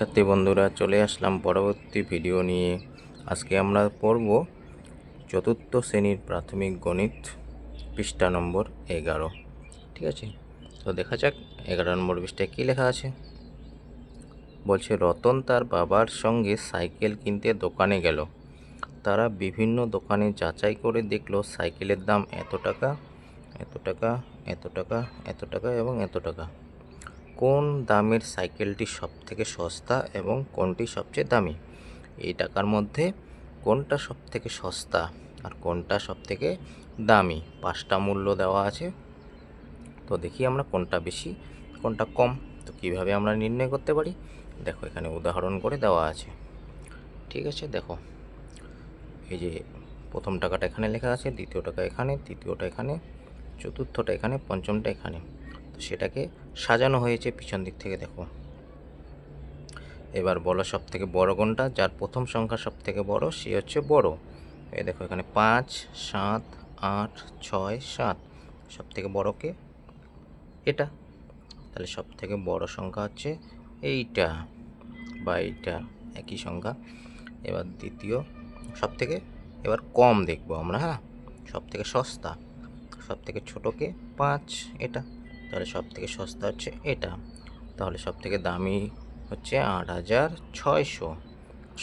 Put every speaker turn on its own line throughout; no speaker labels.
শিক্ষার্থী বন্ধুরা, চলে আসলাম পরবর্তী ভিডিও নিয়ে। আজকে আমরা পড়ব চতুর্থ শ্রেণীর প্রাথমিক গণিত, পৃষ্ঠা নম্বর 11। ঠিক আছে, তো দেখা যাক 11 নম্বর পৃষ্ঠায় কী লেখা আছে। বলছে, রতন তার বাবার সঙ্গে সাইকেল কিনতে দোকানে গেল। তারা বিভিন্ন দোকানে যাচাই করে দেখলো সাইকেলের দাম এত টাকা, এত টাকা, এত টাকা, এত টাকা এবং এত টাকা। কোন দামের সাইকেলটি সবথেকে সস্তা এবং কোনটি সবচেয়ে দামি? এই টাকার মধ্যে কোনটা সবথেকে সস্তা আর কোনটা সবথেকে দামি? 5টা মূল্য দেওয়া আছে। তো দেখি আমরা কোনটা বেশি কোনটা কম। তো কিভাবে আমরা নির্ণয় করতে পারি? দেখো, এখানে উদাহরণ করে দেওয়া আছে। ঠিক আছে, দেখো, এই যে প্রথম টাকাটা এখানে লেখা আছে, দ্বিতীয় টাকা এখানে, তৃতীয়টা এখানে, চতুর্থটা এখানে, পঞ্চমটা এখানে। তো সেটাকে সাজানো হয়েছে পিছন দিক থেকে। দেখো, এবার বলো সব থেকে বড় কোনটা? যার প্রথম সংখ্যা সব থেকে বড় সে হচ্ছে বড়। এই দেখো, এখানে 5, 7, 8, 6, 7, সব থেকে বড় কে? এটা। তাহলে সব থেকে বড় সংখ্যা হচ্ছে এইটা বা এইটা, একই সংখ্যা। এবার দ্বিতীয় সব থেকে, এবার কম দেখবো আমরা। হ্যাঁ, সব থেকে সস্তা, সব থেকে ছোটো কে? 5, এটা। তাহলে সব থেকে সস্তা হচ্ছে এটা। তাহলে সব থেকে দামি হচ্ছে 8,600,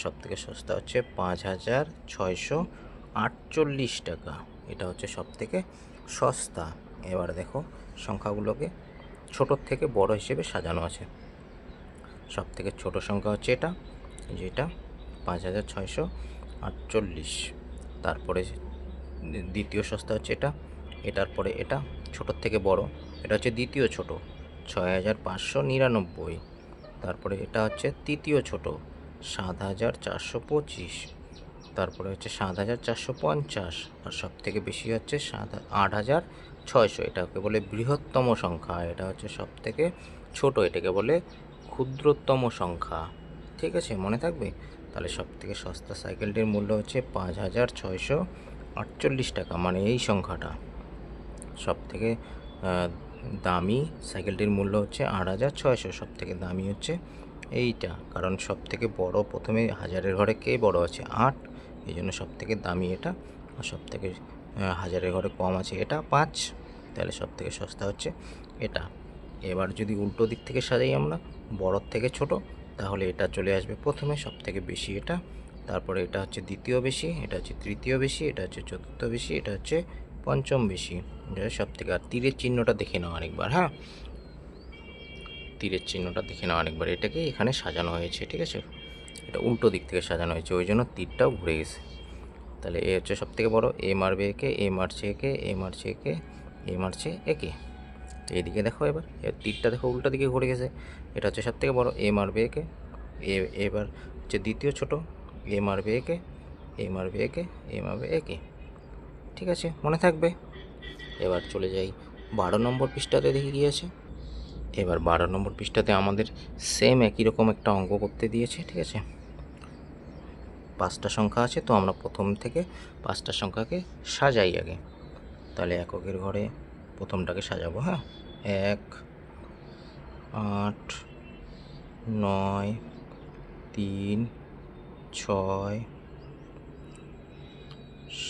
সব থেকে সস্তা হচ্ছে 5,648 টাকা। এটা হচ্ছে সব থেকে সস্তা। এবার দেখো, সংখ্যাগুলোকে ছোটোর থেকে বড় হিসেবে সাজানো আছে। সব থেকে ছোটো সংখ্যা হচ্ছে এটা, যেটা 5,648। তারপরে দ্বিতীয় সস্তা হচ্ছে এটা, এটার পরে এটা, ছোটোর থেকে বড়, এটা হচ্ছে দ্বিতীয় ছোট, 6,599। তারপরে এটা হচ্ছে তৃতীয় ছোট, 7,425। তারপরে হচ্ছে 7,450। আর সব থেকে বেশি হচ্ছে 8,600। এটাকে বলে বৃহত্তম সংখ্যা, এটা হচ্ছে সব থেকে ছোট, এটাকে বলে ক্ষুদ্রতম সংখ্যা। ঠিক আছে, মনে থাকবে। তাহলে সব থেকে সস্তা সাইকেলটির মূল্য হচ্ছে 5,648 টাকা, মানে এই সংখ্যাটা। সব থেকে দামি সাইকেলটির মূল্য হচ্ছে 8,600, সব থেকে দামি হচ্ছে এইটা, কারণ সব থেকে বড় প্রথমে হাজারের ঘরে কে বড় আছে? 8, এই জন্য সব থেকে দামি এটা। আর সব থেকে হাজারের ঘরে কম আছে এটা, 5। তাহলে সব থেকে সস্তা হচ্ছে এটা। এবার যদি উল্টো দিক থেকে সাজাই আমরা, বড়োর থেকে ছোট, তাহলে এটা চলে আসবে প্রথমে, সব থেকে বেশি এটা। তারপরে এটা হচ্ছে দ্বিতীয় বেশি, এটা হচ্ছে তৃতীয় বেশি, এটা হচ্ছে চতুর্থ বেশি, এটা হচ্ছে পঞ্চম বেশি, এটা সব থেকে। আর তীরের চিহ্নটা দেখে নাও আরেকবার। হ্যাঁ, তীরের চিহ্নটা দেখে নাও আরেকবার। এটাকে এখানে সাজানো হয়েছে, ঠিক আছে, এটা উল্টো দিক থেকে সাজানো হয়েছে, ওই জন্য তীরটাও ঘুরে গেছে। তাহলে এ হচ্ছে সব থেকে বড়, এ মারবে একে, এ মারছে একে, এ মারছে একে, এ মারছে একে। এইদিকে দেখো, এবার তীরটা দেখো উল্টো দিকে ঘুরে গেছে। এটা হচ্ছে সব থেকে বড়, এ মারবে একে, এবার হচ্ছে দ্বিতীয় ছোট, এ মারবে একে, এ মারবে একে, এ মারবে একে। ঠিক আছে, মনে থাকবে। এবার চলে যাই 12 নম্বর পৃষ্ঠাতে, দেখি কী আছে। এবার 12 নম্বর পৃষ্ঠাতে আমাদের সেম একই রকম একটা অঙ্ক করতে দিয়েছে। ঠিক আছে, 5টা সংখ্যা আছে, তো আমরা প্রথম থেকে 5টা সংখ্যাকে সাজাই আগে। তাহলে এককের ঘরে প্রথমটাকে সাজাবো। হ্যাঁ, 1, 8, 9, 3, 6,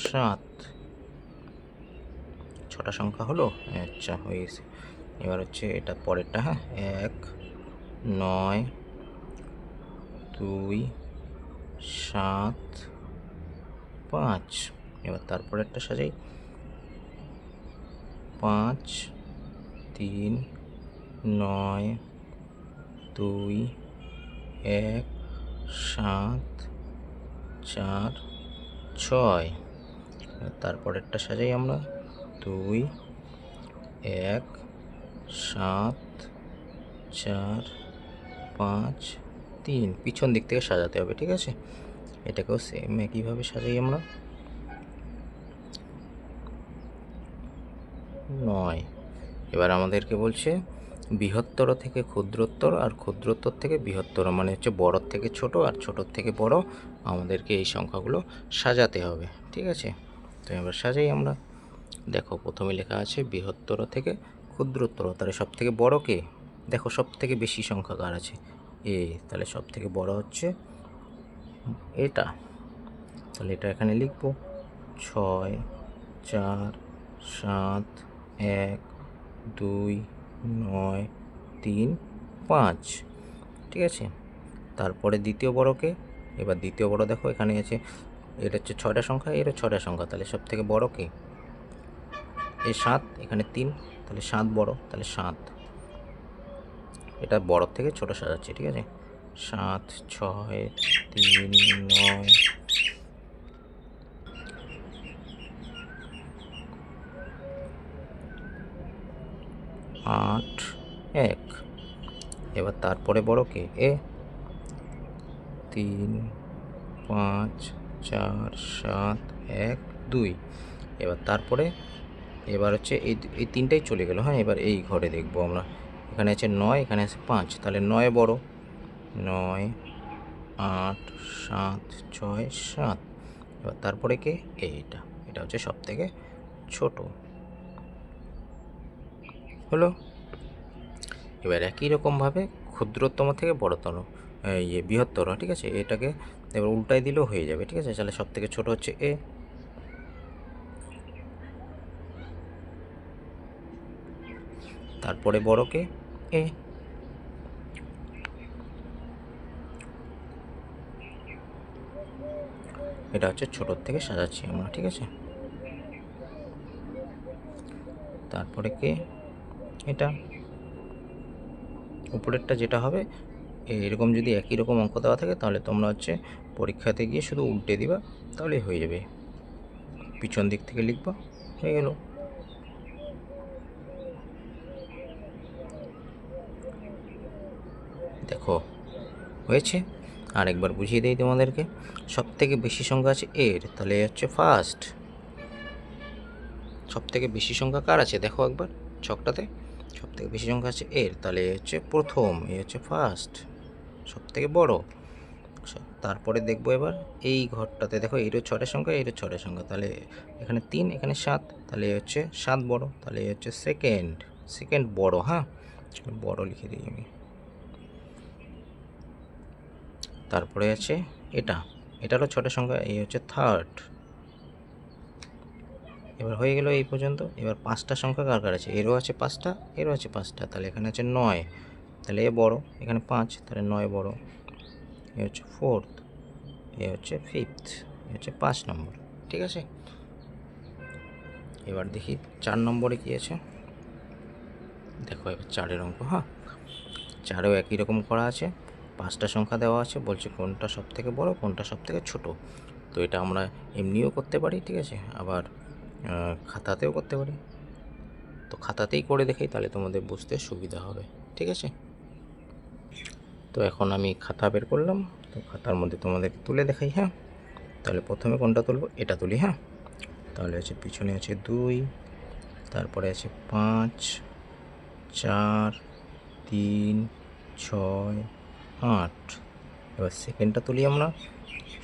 7, 6টা সংখ্যা হলো। আচ্ছা, হয়ে গেছে। এবার হচ্ছে এটা পরেরটা। হ্যাঁ, 1, 9, 2, 7, 5। এবার তারপরেরটা সাজাই, 5, 3, 9, 2, 1, 7, 4, 6। তারপরেরটা সাজাই আমরা, 2, 1, 7, 4, 5, 3। পিছন দিক থেকে সাজাতে হবে। ঠিক আছে, এটাকেও সেম একইভাবে সাজাই আমরা, 9। এবার আমাদেরকে বলছে বৃহত্তর থেকে ক্ষুদ্রোত্তর আর ক্ষুদ্রোত্তর থেকে বৃহত্তর, মানে হচ্ছে বড়োর থেকে ছোট আর ছোটোর থেকে বড়, আমাদেরকে এই সংখ্যাগুলো সাজাতে হবে। ঠিক আছে, তো এবার সাজাই আমরা। দেখো, প্রথমে লেখা আছে বৃহত্তর থেকে ক্ষুদ্রোত্তর, তাহলে সব থেকে বড় কে? দেখো, সব থেকে বেশি সংখ্যা কার আছে? এ, তাহলে সব থেকে বড় হচ্ছে এটা, তাহলে এটা এখানে লিখব 6 4 7 1 2 9 3 5, ঠিক আছে। তারপরে দ্বিতীয় বড়কে, এবার দ্বিতীয় বড় দেখো এখানে আছে, এটা হচ্ছে 6টা সংখ্যা, এরও 6টা সংখ্যা, তাহলে সব থেকে বড় কে? এই 7, এখানে 3, তাহলে 7 বড়, তাহলে 7, এটা বড় থেকে ছোট সাজাচ্ছি, ঠিক আছে। 7 6 3 9 8 1, এবার তারপরে বড় কে? এ 3 5 4 7 1 2, এবার তারপরে এবার হচ্ছে এই তিনটাই চলে গেল, হ্যাঁ। এবার এই ঘরে দেখবো আমরা, এখানে আছে 9, এখানে আছে 5, তাহলে 9 বড়, 9 8 7 6 7, এবার তারপরে কে? এইটা, এটা হচ্ছে সব থেকে ছোট, হলো। এবার একই রকমভাবে ক্ষুদ্রতম থেকে বড়তর, বৃহত্তর, ঠিক আছে, এটাকে এবার উল্টাই দিলেও হয়ে যাবে, ঠিক আছে। তাহলে সব থেকে ছোট হচ্ছে এ, তারপরে বড়কে এ, এটা হচ্ছে ছোটোর থেকে সাজাচ্ছি আমরা, ঠিক আছে। তারপরে কে? এটা উপরেরটা যেটা হবে, এরকম যদি একই রকম অঙ্ক দেওয়া থাকে তাহলে তোমরা হচ্ছে পরীক্ষাতে গিয়ে শুধু উল্টে দিবা, তাহলেই হয়ে যাবে। পিছন দিক থেকে লিখবা, হয়ে গেল। দেখো হয়েছে। আরেকবার বুঝিয়ে দিই তোমাদেরকে, সব থেকে বেশি সংখ্যা আছে এর, তাহলে হচ্ছে ফার্স্ট। সব থেকে বেশি সংখ্যা কার আছে দেখো একবার ছকটাতে, সব থেকে বেশি সংখ্যা আছে এর, তাহলে হচ্ছে প্রথম, এ হচ্ছে ফার্স্ট, সব থেকে বড়। তারপরে দেখবো এবার এই ঘরটাতে, দেখো এরও 6টা সংখ্যা, এরও 6টা সংখ্যা, তাহলে এখানে 3, এখানে 7, তাহলে হচ্ছে 7 বড়, তাহলে হচ্ছে সেকেন্ড, সেকেন্ড বড়, হ্যাঁ বড় লিখে দিই আমি। তারপরে আছে এটা, এটারও 6টা সংখ্যা, এই হচ্ছে থার্ড। এবার হয়ে গেল এই পর্যন্ত। এবার 5টা সংখ্যা কার কার আছে? এরও আছে 5টা, এরও আছে 5টা, তাহলে এখানে আছে 9, তাহলে এ বড়, এখানে 5, তাহলে 9 বড়, এ হচ্ছে ফোর্থ, এ হচ্ছে ফিফথ, এ হচ্ছে 5 নম্বর, ঠিক আছে। এবার দেখি 4 নম্বরে কী আছে, দেখো এবার 4-এর অঙ্ক, হ্যাঁ 4এও একই রকম করা আছে, 5টা সংখ্যা দেওয়া আছে, বলছে কোনটা সব থেকে বড়, কোনটা সব থেকে ছোটো। তো এটা আমরা এমনিও করতে পারি, ঠিক আছে, আবার খাতাতেও করতে পারি। তো খাতাতেই করে দেখাই, তাহলে তোমাদের বুঝতে সুবিধা হবে, ঠিক আছে। তো এখন আমি খাতা বের করলাম, তো খাতার মধ্যে তোমাদের তুলে দেখাই, হ্যাঁ। তাহলে প্রথমে কোনটা তুলব? এটা তুলি, হ্যাঁ। তাহলে আছে পিছনে আছে 2, তারপরে আছে 5 4 3 6 8, এবার সেকেন্ডটা তুলি আমরা,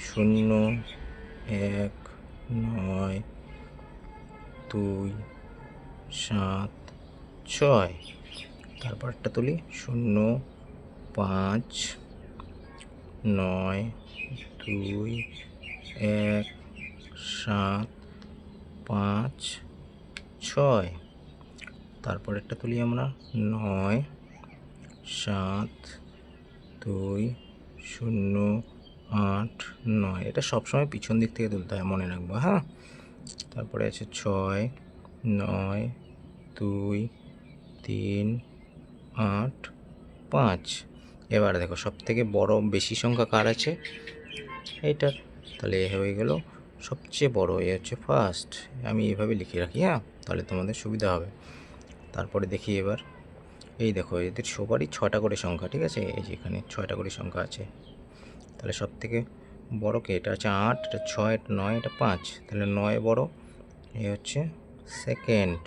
0 1 9 2 7 6, তারপরটা তুলি 0 5 9 2 1 7 5 6, তারপরেরটা তুলি আমরা 9 7 2 0 8 9, এটা সবসময় পিছন দিক থেকে তুলতে হয়, মনে রাখবো, হ্যাঁ। তারপরে আছে 6 9 2 3 8 5, এবার দেখো সব থেকে বড় বেশি সংখ্যা কার আছে? এইটার, তাহলে হয়ে গেল সবচেয়ে বড়, এ হচ্ছে ফার্স্ট। আমি এইভাবে লিখে রাখি, হ্যাঁ, তাহলে তোমাদের সুবিধা হবে। তারপরে দেখি এবার, এই দেখো এদের সবারই 6টা করে সংখ্যা, ঠিক আছে, এই যে এখানে 6টা করে সংখ্যা আছে, তাহলে সব থেকে বড় কে? এটা হচ্ছে 8, এটা 6, এটা 9, এটা 5, তাহলে 9 বড়, এ হচ্ছে সেকেন্ড।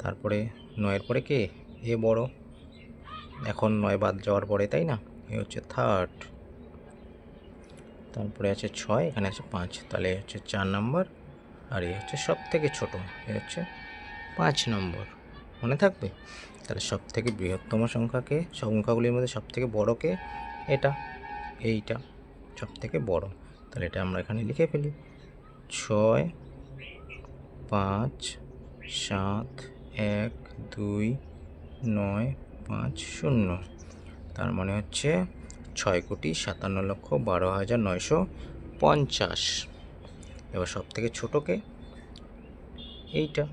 তারপরে 9-এর পরে কে? এ বড়, এখন 9 বাদ যাওয়ার পরে, তাই না, এ হচ্ছে থার্ড। তারপরে আছে 6, এখানে আছে 5, তাহলে হচ্ছে 4 নম্বর, আর এ হচ্ছে সব থেকে ছোটো, এ হচ্ছে 5 নম্বর, মনে থাকবে। তাহলে সব থেকে বৃহত্তম সংখ্যাকে, সংখ্যাগুলির মধ্যে সব থেকে বড়কে এটা, এইটা সব থেকে বড়। তাহলে এটা আমরা এখানে লিখে ফেলি 6 5 7 1 2 9 5 0। তার মানে হচ্ছে 6,57,12,950। এবার সব থেকে ছোটোকে এইটা,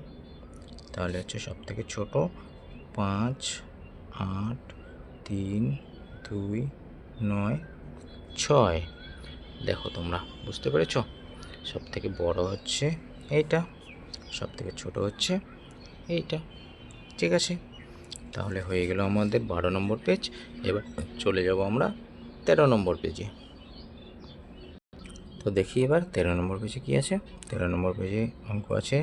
তাহলে হচ্ছে সব থেকে ছোটো 5 8 3 2 9 6। দেখো তোমরা বুঝতে পেরেছ, সব থেকে বড় হচ্ছে এইটা, সব থেকে ছোট হচ্ছে এইটা। ঠিক আছে, তাহলে হয়ে গেল আমাদের 12 নম্বর পেজ। এবার চলে যাব আমরা 13 নম্বর পেজে। তো দেখি এবার 13 নম্বর পেজে কী আছে। 13 নম্বর পেজে অঙ্ক আছে,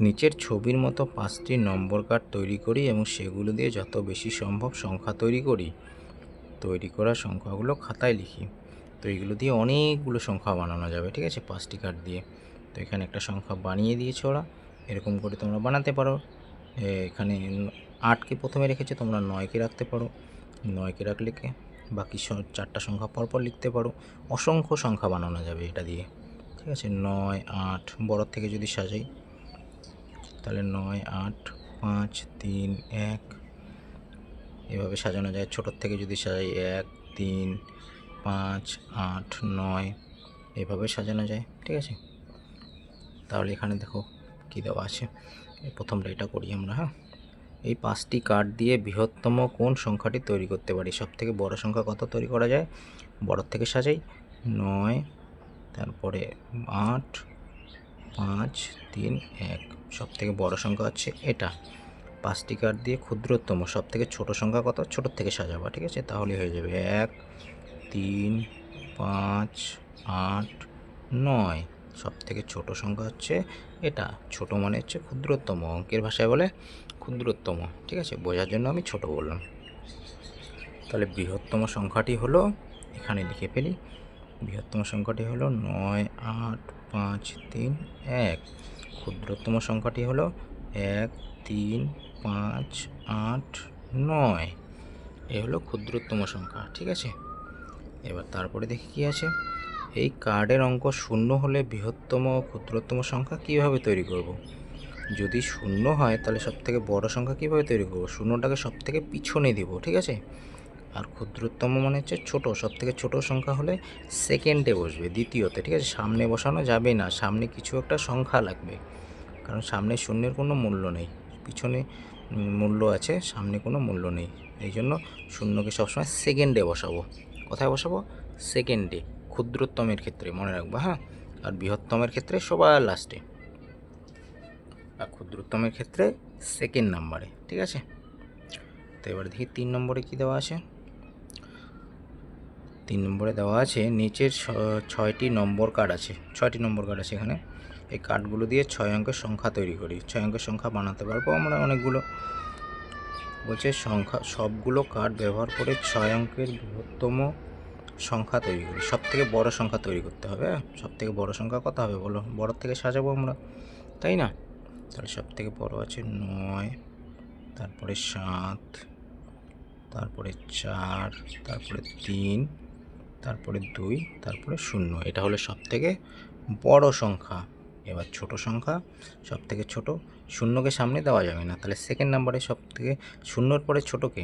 নিচের ছবির মতো 5টি নম্বর কার্ড তৈরি করি এবং সেগুলো দিয়ে যত বেশি সম্ভব সংখ্যা তৈরি করি। তৈরি করা সংখ্যাগুলো খাতায় লিখি। তো এইগুলো দিয়ে অনেকগুলো সংখ্যা বানানো যাবে। ঠিক আছে, 5টি কার্ড দিয়ে। তো এখানে একটা সংখ্যা বানিয়ে দিয়েছে ওরা, এরকম করে তোমরা বানাতে পারো। এখানে 8কে প্রথমে রেখেছে, তোমরা 9কে রাখতে পারো। 9কে রাখলে বাকি 4টা সংখ্যা পরপর লিখতে পারো। অসংখ্য সংখ্যা বানানো যাবে এটা দিয়ে। ঠিক আছে, 9 8 বড় থেকে যদি সাজাই তাহলে 9 8 5 3 1 এভাবে সাজানো যায়। ছোটোর থেকে যদি সাজাই 1 3 5 8 9 এভাবে সাজানো যায়। ঠিক আছে, তাহলে এখানে দেখো কী দেওয়া আছে। প্রথমটা এটা করি আমরা। হ্যাঁ, এই 5টি কার্ড দিয়ে বৃহত্তম কোন সংখ্যাটি তৈরি করতে পারি? সব থেকে বড় সংখ্যা কত তৈরি করা যায়? বড় থেকে সাজাই 9, তারপরে 8 5 3 1। সব থেকে বড় সংখ্যা হচ্ছে এটা। 5টি কার্ড দিয়ে ক্ষুদ্রতম সব থেকে ছোট সংখ্যা কত? ছোটোর থেকে সাজাবা। ঠিক আছে, তাহলে হয়ে যাবে 1 3 5 8 9। সব থেকে ছোট সংখ্যা হচ্ছে এটা। ছোট মানে হচ্ছে ক্ষুদ্রতম, অঙ্কের ভাষায় বলে ক্ষুদ্রতম। ঠিক আছে, বোঝার জন্য আমি ছোট বললাম। তাহলে বৃহত্তম সংখ্যাটি হলো, এখানে লিখে ফেলি, বৃহত্তম সংখ্যাটি হলো 9 8 5 3 1। ক্ষুদ্রতম সংখ্যাটি হলো 1 3 5 8 9। এ হলো ক্ষুদ্রতম সংখ্যা। ঠিক আছে, এবার তারপরে দেখি কি আছে। এই কার্ডের অঙ্ক শূন্য হলে বৃহত্তম ও ক্ষুদ্রতম সংখ্যা কিভাবে তৈরি করব? যদি শূন্য হয় তাহলে সব থেকে বড় সংখ্যা কীভাবে তৈরি করবো? শূন্যটাকে সব থেকে পিছনে দিব। ঠিক আছে, আর ক্ষুদ্রতম মানে হচ্ছে ছোটো, সব থেকে ছোটো সংখ্যা হলে সেকেন্ডে বসবে, দ্বিতীয়তে। ঠিক আছে, সামনে বসানো যাবে না, সামনে কিছু একটা সংখ্যা লাগবে, কারণ সামনে শূন্যের কোনো মূল্য নেই, পিছনে মূল্য আছে, সামনে কোনো মূল্য নেই। এই জন্য শূন্যকে সবসময় সেকেন্ডে বসাবো। কোথায় বসাবো? সেকেন্ডে, ক্ষুদ্রতমের ক্ষেত্রে মনে রাখবো। হ্যাঁ, আর বৃহত্তমের ক্ষেত্রে সবার লাস্টে, আর ক্ষুদ্রতমের ক্ষেত্রে সেকেন্ড নাম্বারে। ঠিক আছে, তো এবার দেখি 3 নম্বরে কী দেওয়া আছে। 3 নম্বরে দেওয়া আছে, নিচের 6টি নম্বর কার্ড আছে। 6টি নম্বর কার্ড আছে এখানে। এই কার্ডগুলো দিয়ে 6 অঙ্কের সংখ্যা তৈরি করি। 6 অঙ্কের সংখ্যা বানাতে পারবো আমরা অনেকগুলো। বলছে সংখ্যা সবগুলো কার্ড ব্যবহার করে 6 অঙ্কের বৃহত্তম সংখ্যা তৈরি করি। সব থেকে বড় সংখ্যা তৈরি করতে হবে। সব থেকে বড় সংখ্যা কত হবে বলো? বড় থেকে সাজাবো আমরা, তাই না? তাহলে সব থেকে বড় আছে 9, তারপরে 7, তারপরে 4, তারপরে 3, তারপরে 2, তারপরে 0। এটা হলো সব থেকে বড় সংখ্যা। এবার ছোট সংখ্যা, সব থেকে ছোট, শূন্যকে সামনে দেওয়া যাবে না, তাহলে সেকেন্ড নাম্বারে সব থেকে শূন্যর পরে ছোটোকে,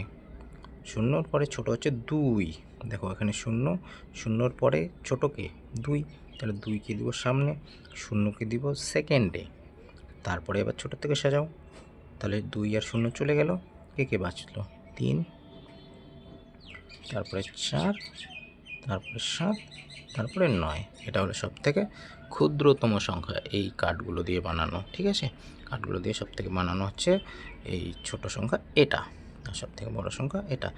শূন্যর পরে ছোট হচ্ছে 2। দেখো এখানে 0, শূন্যর পরে ছোটোকে 2, তাহলে 2কে দিব সামনে, শূন্যকে দিব সেকেন্ডে। তারপরে এবার ছোটোর থেকে সাজাও, তাহলে 2 আর 0 চলে গেল, কে বাঁচলো? 3, তারপরে 4, তারপরে 7, তারপরে 9। এটা হলো সব থেকে ক্ষুদ্রতম সংখ্যা এই কার্ডগুলো দিয়ে বানানো। ঠিক আছে, কার্ডগুলো দিয়ে সব থেকে বানানো হচ্ছে এই ছোট সংখ্যা এটা, আর সব থেকে বড় সংখ্যা এটা।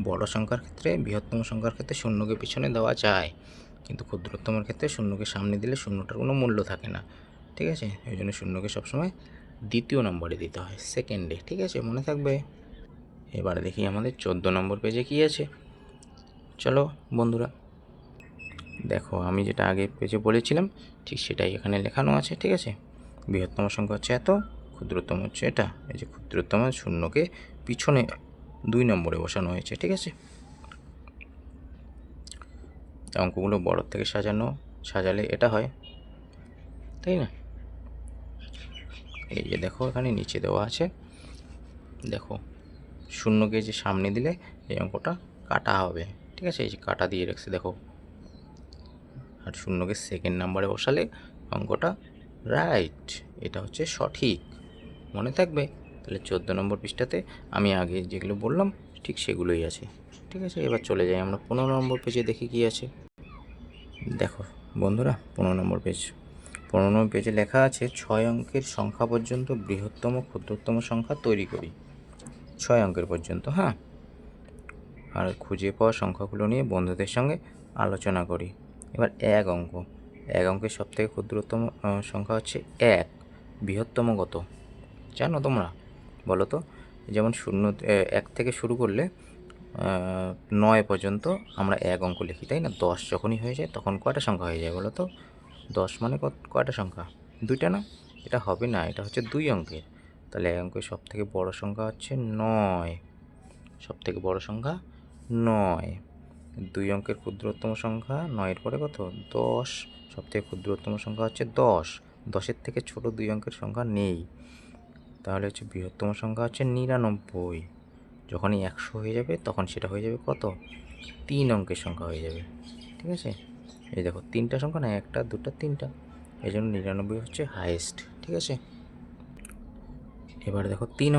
বড় সংখ্যার ক্ষেত্রে, বৃহত্তম সংখ্যার ক্ষেত্রে শূন্যকে পিছনে দেওয়া যায়, কিন্তু ক্ষুদ্রতমের ক্ষেত্রে শূন্যকে সামনে দিলে শূন্যটার কোনো মূল্য থাকে না। ঠিক আছে, এই জন্য শূন্যকে সবসময় দ্বিতীয় নম্বরে দিতে হয়, সেকেন্ডে। ঠিক আছে, মনে থাকবে। এবারে দেখি আমাদের 14 নম্বর পেজে কী আছে। চলো বন্ধুরা, দেখো আমি যেটা আগে পেজে বলেছিলাম ঠিক সেটাই এখানে লেখানো আছে। ঠিক আছে, বৃহত্তম সংখ্যা হচ্ছে এত, ক্ষুদ্রতম হচ্ছে এটা। এই যে ক্ষুদ্রতম শূন্যকে পিছনে 2 নম্বরে বসানো হয়েছে, ঠিক আছে। অঙ্কগুলো বড় থেকে সাজালে এটা হয়, তাই না? এই যে দেখো এখানে নিচে দেওয়া আছে, দেখো শূন্যকে যে সামনে দিলে এই অঙ্কটা কাটা হবে, ঠিক আছে। এই যে কাটা দিয়ে রাখছে দেখো, আর শূন্যকে সেকেন্ড নাম্বারে বসালে অঙ্কটা রাইট, এটা হচ্ছে সঠিক, মনে থাকবে। তাহলে 14 নম্বর পৃষ্ঠাতে আমি আগে যেগুলো বললাম ঠিক সেগুলোই আছে, ঠিক আছে। এবার চলে যাই আমরা 15 নম্বর পেজে, দেখি কি আছে। দেখো বন্ধুরা 15 নম্বর পেজ, 15 নম্বর পেজে লেখা আছে 6 অঙ্কের সংখ্যা পর্যন্ত বৃহত্তম ক্ষুদ্রতম সংখ্যা তৈরি করি। 6 অঙ্কের পর্যন্ত, হ্যাঁ। আর খুঁজে পাওয়া সংখ্যাগুলো নিয়ে বন্ধুদের সঙ্গে আলোচনা করি। এবার এক অঙ্কের সবথেকে ক্ষুদ্রতম সংখ্যা হচ্ছে 1। বৃহত্তম কত জানো তোমরা, বলো তো? যেমন 1 থেকে শুরু করলে 9 পর্যন্ত আমরা 1 অঙ্ক লিখি, তাই না? 10 যখনই হয়ে যায় তখন কয়টা সংখ্যা হয়ে যায় বলো তো? 10 মানে কয়টা সংখ্যা? 2টা না? এটা হবে না, এটা হচ্ছে 2 অঙ্কের। তাহলে 1 অঙ্কের সবথেকে বড় সংখ্যা হচ্ছে 9, সবথেকে বড় সংখ্যা 9। 2 অঙ্কের ক্ষুদ্রতম সংখ্যা 9 এর পরে কত? 10। সবথেকে ক্ষুদ্রতম সংখ্যা হচ্ছে 10। 10-এর থেকে ছোট 2 অঙ্কের সংখ্যা নেই। তাহলে হচ্ছে বৃহত্তম সংখ্যা হচ্ছে 99। যখনই 100 হয়ে যাবে তখন সেটা হয়ে যাবে কত? 3 অঙ্কের সংখ্যা হয়ে যাবে, ঠিক আছে। এই দেখো 3টা সংখ্যা না, 1টা 2টা 3টা, এই জন্য 99 হচ্ছে হাইয়েস্ট, ঠিক আছে। এবার দেখো 3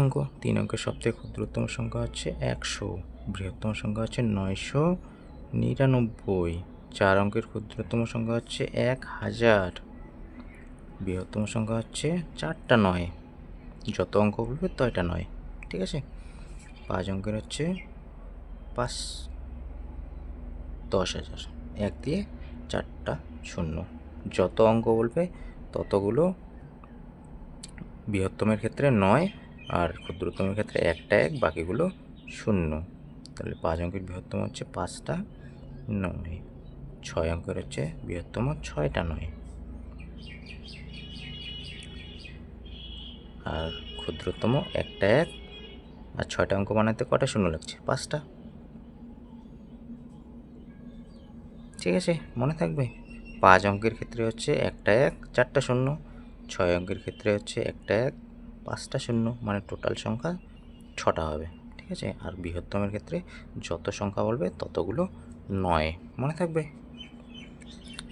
অঙ্কের সবথেকে ক্ষুদ্রতম সংখ্যা হচ্ছে 100, বৃহত্তম সংখ্যা হচ্ছে 999। 4 অঙ্কের ক্ষুদ্রতম সংখ্যা হচ্ছে 1000, বৃহত্তম সংখ্যা হচ্ছে 4টা 9, যত অঙ্ক বলবে তয়টা 9, ঠিক আছে। 5 অঙ্কের হচ্ছে 10,000, 1 দিয়ে 4টা 0, যত অঙ্ক বলবে ততগুলো বৃহত্তমের ক্ষেত্রে 9 আর ক্ষুদ্রতমের ক্ষেত্রে 1টা 1, বাকিগুলো 0। তাহলে 5 অঙ্কের বৃহত্তম হচ্ছে 5টা 9। 6 অঙ্কের হচ্ছে বৃহত্তম 6টা 9, আর ক্ষুদ্রতম 1টা 1, আর 6টা অঙ্ক বানাতে কটা 0 লাগছে? 5টা, ঠিক আছে, মনে থাকবে। 5 অঙ্কের ক্ষেত্রে হচ্ছে 1টা 1, 4টা 0। 6 অঙ্কের ক্ষেত্রে হচ্ছে 1টা 1, 5টা 0, মানে টোটাল সংখ্যা 6টা হবে, ঠিক আছে। আর বৃহত্তমের ক্ষেত্রে যত সংখ্যা বলবে ততগুলো 9, মনে থাকবে।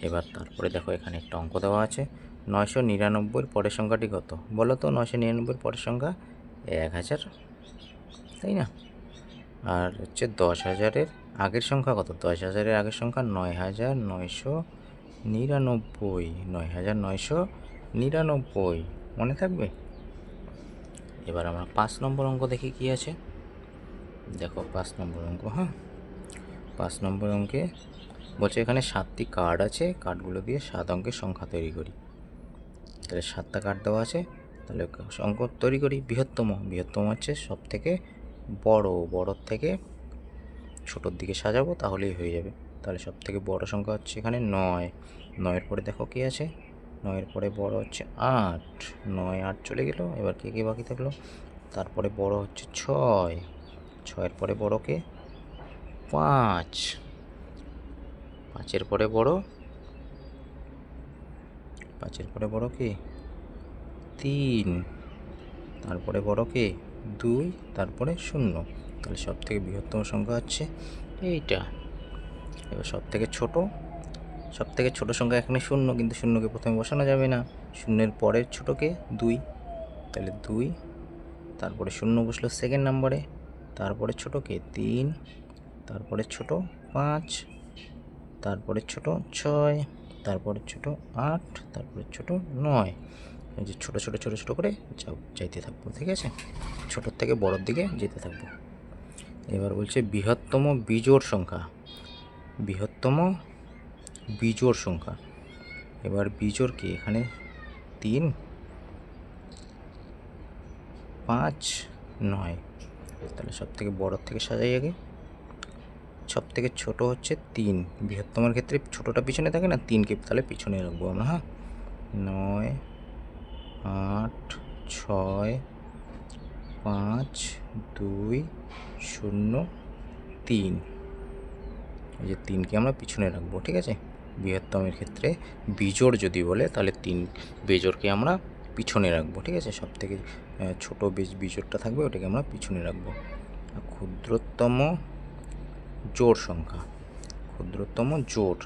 এবার তারপরে দেখো এখানে একটা অঙ্ক দেওয়া আছে, 999-এর পরের সংখ্যাটি কত বলো তো? 999-এর পরের সংখ্যা 1000, তাই না? আর হচ্ছে 10,000-এর আগের সংখ্যা কত? 10,000-এর আগের সংখ্যা 9,999, 9,999, মনে থাকবে। এবার আমরা 5 নম্বর অঙ্ক দেখি কি আছে। দেখো 5 নম্বর অঙ্ক, হ্যাঁ। 5 নম্বর অঙ্কে বলছে এখানে 7টি কার্ড আছে, কার্ডগুলো দিয়ে 7 অঙ্কের সংখ্যা তৈরি করি। তাহলে 7টা কার্ড দেওয়া আছে, তাহলে অঙ্ক তৈরি করি। বৃহত্তম হচ্ছে সব থেকে বড় থেকে ছোটোর দিকে সাজাবো, তাহলেই হয়ে যাবে। তাহলে সব থেকে বড় সংখ্যা হচ্ছে এখানে 9। 9-এর পরে দেখো কি আছে, 9-এর পরে বড় হচ্ছে 8। 9 8 চলে গেল, এবার কে কে বাকি থাকলো? তারপরে বড় হচ্ছে 6। 6-এর পরে বড় কে? 5। 5-এর পরে বড়, 5-এর পরে বড় কে? 3। তারপরে বড় কে? 2। তারপরে 0। তাহলে সব থেকে বৃহত্তম সংখ্যা হচ্ছে এইটা। এবার সব থেকে ছোট সংখ্যা এখানে 0, কিন্তু 0কে প্রথমে বসানো যাবে না। 0-এর পরের ছোটকে 2, তাহলে 2। তারপরে 0 বসলো সেকেন্ড নাম্বারে, তারপরে ছোটকে 3, তারপরে ছোট 5, তারপরে ছোট 6, তারপরে ছোট 8, তারপরে ছোট 9। এই যে ছোট করে যাইতে থাকবো, ঠিক আছে। ছোটোর থেকে বড়োর দিকে যেতে থাকবো। এবার বলছে বৃহত্তম বিজোড় সংখ্যা, এবার বিজোড় কি? এখানে 3, 5, 9। তাহলে সব থেকে বড়োর থেকে সাজাই আগে। সব থেকে ছোটো হচ্ছে 3, বৃহত্তমের ক্ষেত্রে ছোটোটা পিছনে থাকে না, 3কে তাহলে পিছনে রাখবো আমরা, হ্যাঁ। 9, 8, 6, 5 2 0 3। এই যে 3কে আমরা পিছনে রাখবো, ঠিক আছে। বৃহত্তমের ক্ষেত্রে বিজোড় যদি বলে তাহলে 3 বেজোড়কে আমরা পিছনে রাখবো, ঠিক আছে। সব থেকে ছোটো বিজোড়টা থাকবে ওটাকে আমরা পিছনে রাখবো। আর ক্ষুদ্রতম জোড় সংখ্যা, ক্ষুদ্রতম জোড়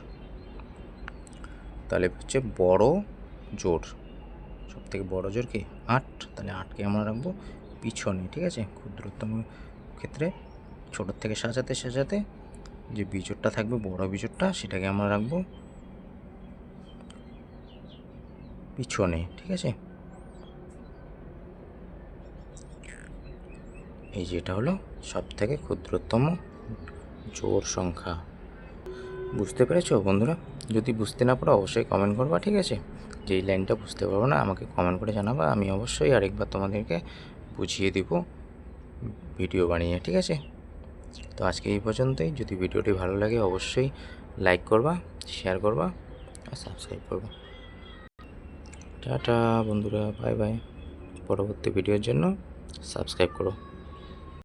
তাহলে হচ্ছে বড় জোড়। সব থেকে বড় জোড় কি 8, তাহলে 8কে আমরা রাখবো পিছনে, ঠিক আছে। ক্ষুদ্রতম ক্ষেত্রে ছোটোর থেকে সাজাতে সাজাতে যে বিজোড়টা থাকবে বড় বিজোড়টা সেটাকে আমরা রাখবো পিছনে, ঠিক আছে। এই যে এটা হলো সব থেকে ক্ষুদ্রতম জোড় সংখ্যা। বুঝতে পেরেছো বন্ধুরা? যদি বুঝতে না পারো অবশ্যই কমেন্ট করবা, ঠিক আছে। যে এই লাইনটা বুঝতে পারবো না আমাকে কমেন্ট করে জানাবা, আমি অবশ্যই আরেকবার তোমাদেরকে বুঝিয়ে দিব ভিডিও বানিয়ে, ঠিক আছে। তো আজকে এই পর্যন্তই। যদি ভিডিওটি ভালো লাগে অবশ্যই লাইক করবা, শেয়ার করবা আর সাবস্ক্রাইব করবা। টাটা বন্ধুরা, বাই বাই। পরবর্তী ভিডিওর জন্য সাবস্ক্রাইব করো।